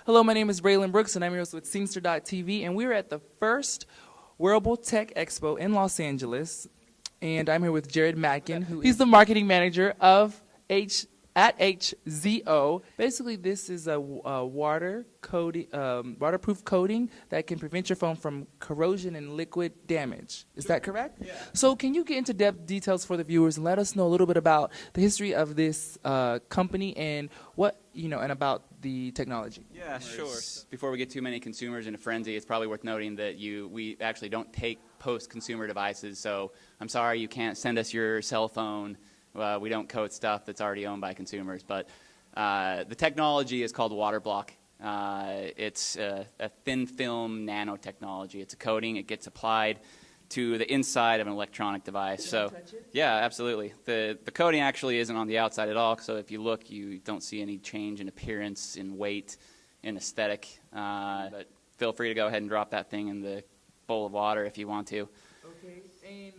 Hello, my name is Braylon Brooks, and I'm here with Seamster.tv, and we're at the first Wearable Tech Expo in Los Angeles, and I'm here with Jared Mackin, he's the marketing manager of at HZO. Basically, this is a waterproof coating that can prevent your phone from corrosion and liquid damage. Is that correct? Yeah. So can you get into depth details for the viewers and let us know a little bit about the history of this company and what, and about the technology? Yeah, sure. Before we get too many consumers in a frenzy, it's probably worth noting that we actually don't take post-consumer devices, so I'm sorry you can't send us your cell phone. We don't coat stuff that's already owned by consumers, but the technology is called Waterblock. It's a thin film nanotechnology. It's a coating. It gets applied to the inside of an electronic device. Can I touch it? Yeah, absolutely. The coating actually isn't on the outside at all, so if you look, you don't see any change in appearance, in weight, in aesthetic. But feel free to go ahead and drop that thing in the bowl of water if you want to. Okay, and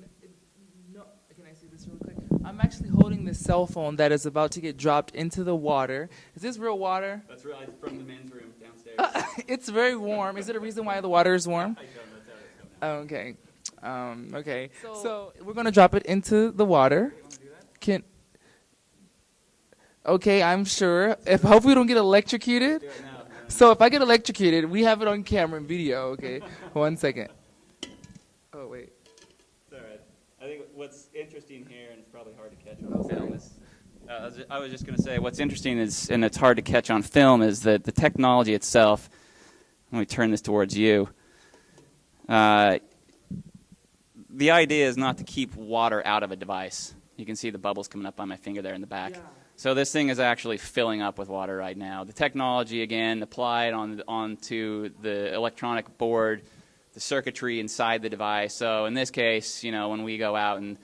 can I see this real quick? I'm actually holding this cell phone that is about to get dropped into the water. Is this real water? That's real. It's from the men's room downstairs. It's very warm. Is it a reason why the water is warm? I don't know. That's how it's coming out. Okay. Okay. So we're gonna drop it into the water. You want to do that? Okay, I'm sure. Hopefully we don't get electrocuted. Do it now. So if I get electrocuted, we have it on camera and video. Okay. 1 second. Oh wait. It's all right. I think what's interesting here, and it's probably hard to catch on film, is I was just going to say what's interesting is, and it's hard to catch on film, is that the technology itself. Let me turn this towards you. The idea is not to keep water out of a device. You can see the bubbles coming up on my finger there in the back. Yeah. So this thing is actually filling up with water right now. The technology, again, applied onto the electronic board, the circuitry inside the device. So in this case, when we go out and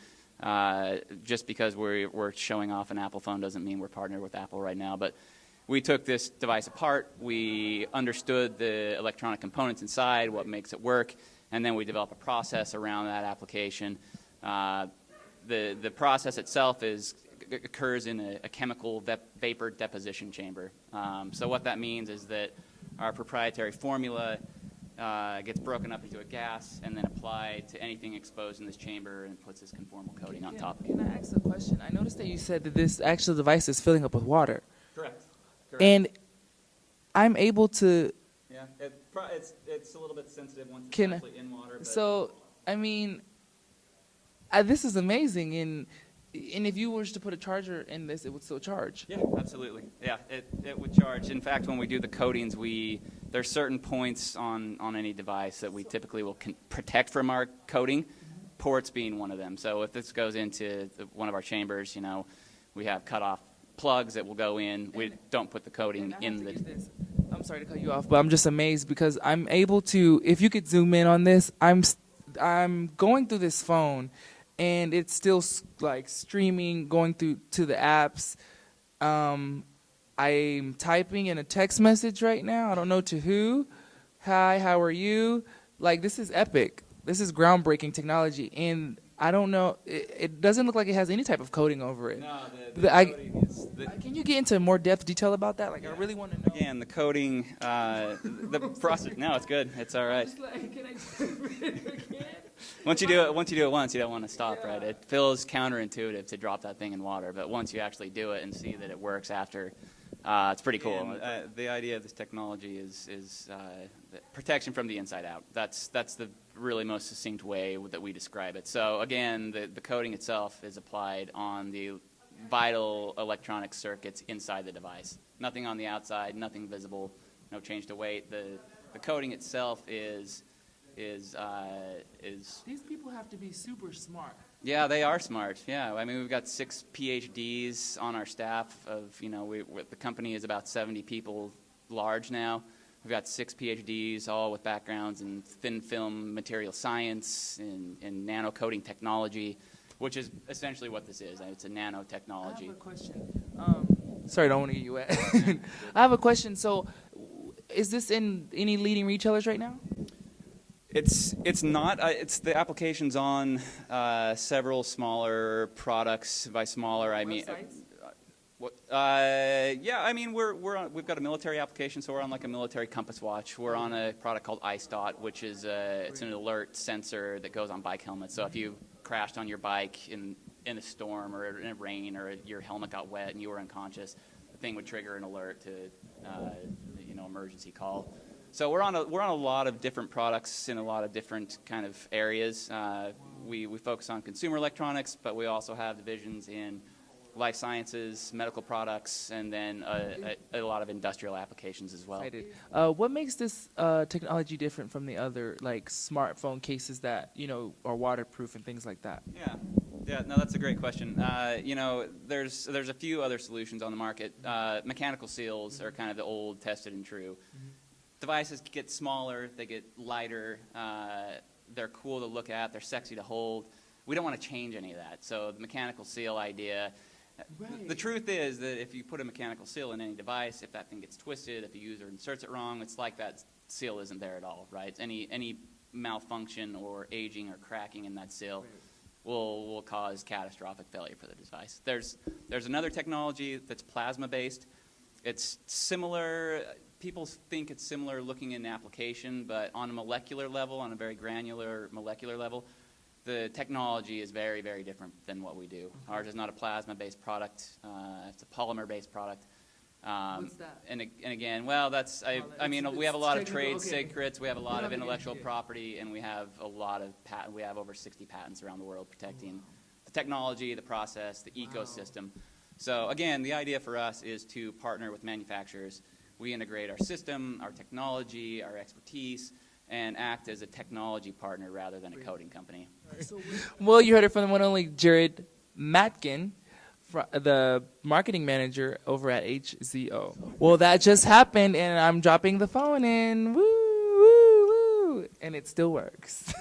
just because we're showing off an Apple phone doesn't mean we're partnered with Apple right now. But we took this device apart. We understood the electronic components inside, what makes it work, and then we developed a process around that application. The process itself occurs in a chemical vapor deposition chamber. So what that means is that our proprietary formula gets broken up into a gas and then applied to anything exposed in this chamber and puts this conformal coating on top of it. Can I ask a question? I noticed that you said that this actual device is filling up with water. Correct. And I'm able to... Yeah, it's a little bit sensitive once it's Can- actually in water. But So, I mean, this is amazing. And if you were to put a charger in this, it would still charge. yeah, absolutely. Yeah, it would charge. In fact, when we do the coatings, there's certain points on any device that we typically will protect from our coating, ports being one of them. So if this goes into one of our chambers, we have cut-off plugs that will go in. We don't put the coating in the... I'm sorry to cut you off, but I'm just amazed because I'm able to, if you could zoom in on this, I'm going through this phone, and it's still like streaming, going through to the apps. I'm typing in a text message right now. I don't know to who. Hi, how are you? Like, this is epic. This is groundbreaking technology, and I don't know. It doesn't look like it has any type of coating over it. No, the coating is... Can you get into more depth detail about that? Like, yeah. I really want to know. Again, the coating, the process... No, it's good. It's all right. Can I just again? Once you do it once, you don't want to stop, yeah. Right? It feels counterintuitive to drop that thing in water, but once you actually do it and see that it works after, it's pretty cool. The idea of this technology is protection from the inside out. That's the really most succinct way that we describe it. So again, the coating itself is applied on the vital electronic circuits inside the device. Nothing on the outside, nothing visible, no change to weight. The coating itself is These people have to be super smart. Yeah, they are smart. Yeah, I mean, we've got 6 PhDs on our staff. The company is about 70 people large now. We've got 6 PhDs, all with backgrounds in thin film material science and nano coating technology, which is essentially what this is. It's a nanotechnology. I have a question. Sorry, I don't want to get you wet. I have a question. So, is this in any leading retailers right now? It's not. It's the application's on several smaller products. By smaller, I mean Yeah, I mean, we've got a military application, so we're on like a military compass watch. We're on a product called iStot, which is it's an alert sensor that goes on bike helmets. So if you crashed on your bike in a storm or in rain, or your helmet got wet and you were unconscious, the thing would trigger an alert to emergency call. So we're on a lot of different products in a lot of different kind of areas. We focus on consumer electronics, but we also have divisions in life sciences, medical products, and then a lot of industrial applications as well. What makes this technology different from the other like smartphone cases that are waterproof and things like that? Yeah, no, that's a great question. There's a few other solutions on the market. Mechanical seals are kind of the old, tested and true. Devices get smaller, they get lighter, they're cool to look at, they're sexy to hold. We don't want to change any of that. So the mechanical seal idea. Right. The truth is that if you put a mechanical seal in any device, if that thing gets twisted, if the user inserts it wrong, it's like that seal isn't there at all, right? Any malfunction or aging or cracking in that seal will cause catastrophic failure for the device. There's another technology that's plasma-based. It's similar. People think it's similar looking in application, but on a molecular level, on a very granular molecular level, the technology is very, very different than what we do. Ours is not a plasma-based product. It's a polymer-based product. What's that? And again, well, that's, I mean, we have a lot of trade secrets. We have a lot of intellectual property, and we have a lot of patent. We have over 60 patents around the world protecting the technology, the process, the ecosystem. So again, the idea for us is to partner with manufacturers. We integrate our system, our technology, our expertise, and act as a technology partner rather than a coding company. Well, you heard it from the one and only Jared Matkin, the marketing manager over at HZO. Well, that just happened, and I'm dropping the phone in. Woo, woo, woo. And it still works.